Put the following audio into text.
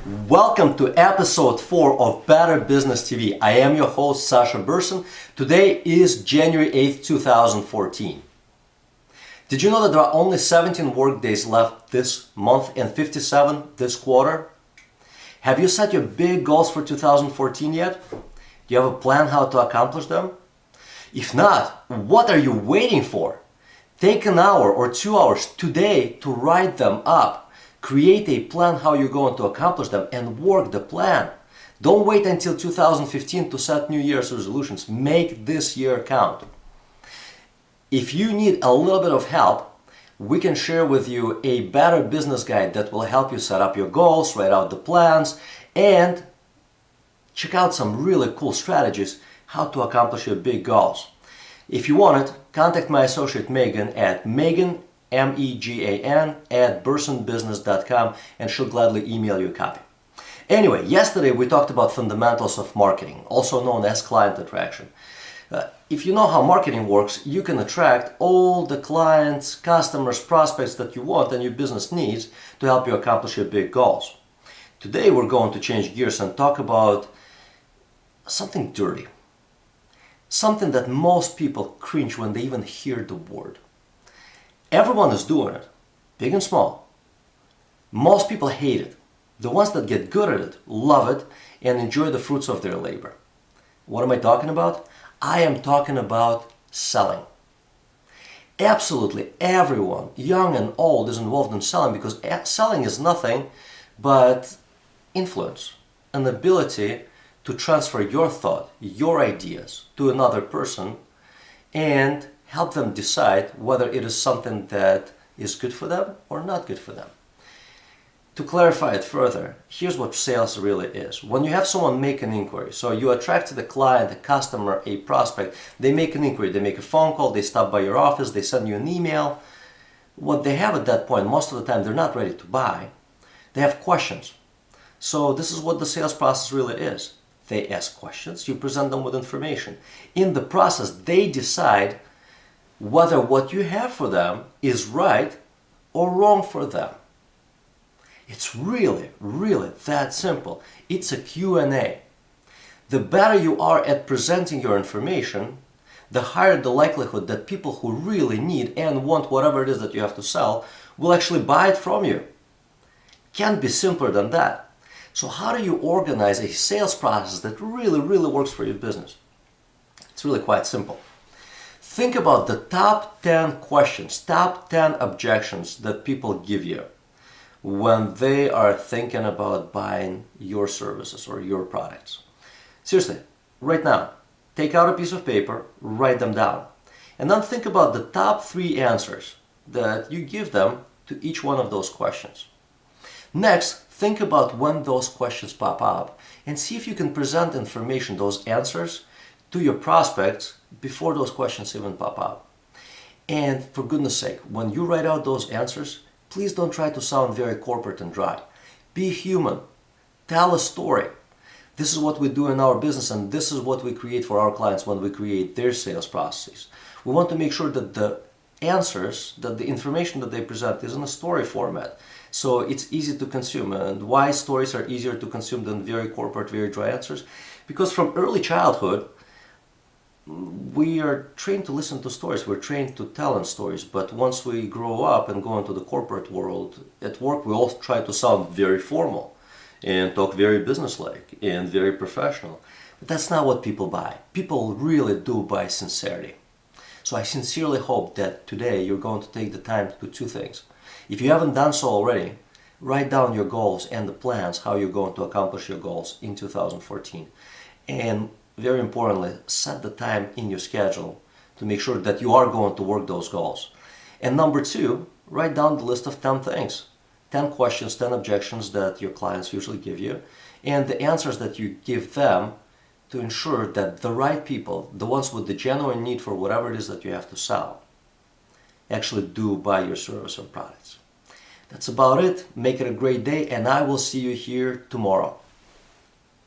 Welcome to episode 4 of Better Business TV. I am your host, Sasha Burson. Today is January 8th, 2014. Did you know that there are only 17 work days left this month and 57 this quarter? Have you set your big goals for 2014 yet? Do you have a plan how to accomplish them? If not, what are you waiting for? Take an hour or 2 hours today to write them up. Create a plan how you're going to accomplish them and work the plan. Don't wait until 2015 to set New Year's resolutions. Make this year count. If you need a little bit of help, we can share with you a better business guide that will help you set up your goals, write out the plans, and check out some really cool strategies how to accomplish your big goals. If you want it, contact my associate Megan at Megan @bursonbusiness.com and she'll gladly email you a copy. Anyway, yesterday we talked about fundamentals of marketing, also known as client attraction. If you know how marketing works, you can attract all the clients, customers, prospects that you want and your business needs to help you accomplish your big goals. Today we're going to change gears and talk about something dirty. Something that most people cringe when they even hear the word. Everyone is doing it, big and small. Most people hate it. The ones that get good at it love it and enjoy the fruits of their labor. What am I talking about? I am talking about selling. Absolutely everyone, young and old, is involved in selling because selling is nothing but influence, an ability to transfer your thought, your ideas to another person and help them decide whether it is something that is good for them or not good for them. To clarify it further, here's what sales really is. When you have someone make an inquiry, so you attract a client, a customer, a prospect, they make an inquiry, they make a phone call, they stop by your office, they send you an email. What they have at that point, most of the time, they're not ready to buy. They have questions. So this is what the sales process really is. They ask questions, you present them with information. In the process, they decide whether what you have for them is right or wrong for them. It's really that simple. It's a Q&A. The better you are at presenting your information, the higher the likelihood that people who really need and want whatever it is that you have to sell will actually buy it from you. Can't be simpler than that. So how do you organize a sales process that really works for your business? It's really quite simple. Think about the top 10 questions, top 10 objections that people give you when they are thinking about buying your services or your products. Seriously, right now, take out a piece of paper, write them down, and then think about the top 3 answers that you give them to each one of those questions. Next, think about when those questions pop up and see if you can present information, those answers, to your prospects before those questions even pop up. And for goodness sake, when you write out those answers, please don't try to sound very corporate and dry. Be human. Tell a story. This is what we do in our business and this is what we create for our clients when we create their sales processes. We want to make sure that the answers, that the information that they present is in a story format. So it's easy to consume. And why stories are easier to consume than very corporate, very dry answers? Because from early childhood, we are trained to listen to stories, we're trained to tell in stories, but once we grow up and go into the corporate world, at work we all try to sound very formal and talk very businesslike and very professional. But that's not what people buy. People really do buy sincerity. So I sincerely hope that today you're going to take the time to do 2 things. If you haven't done so already, write down your goals and the plans, how you're going to accomplish your goals in 2014. And very importantly, set the time in your schedule to make sure that you are going to work those goals. And number 2, write down the list of 10 things, 10 questions, 10 objections that your clients usually give you, and the answers that you give them to ensure that the right people, the ones with the genuine need for whatever it is that you have to sell, actually do buy your service or products. That's about it. Make it a great day, and I will see you here tomorrow.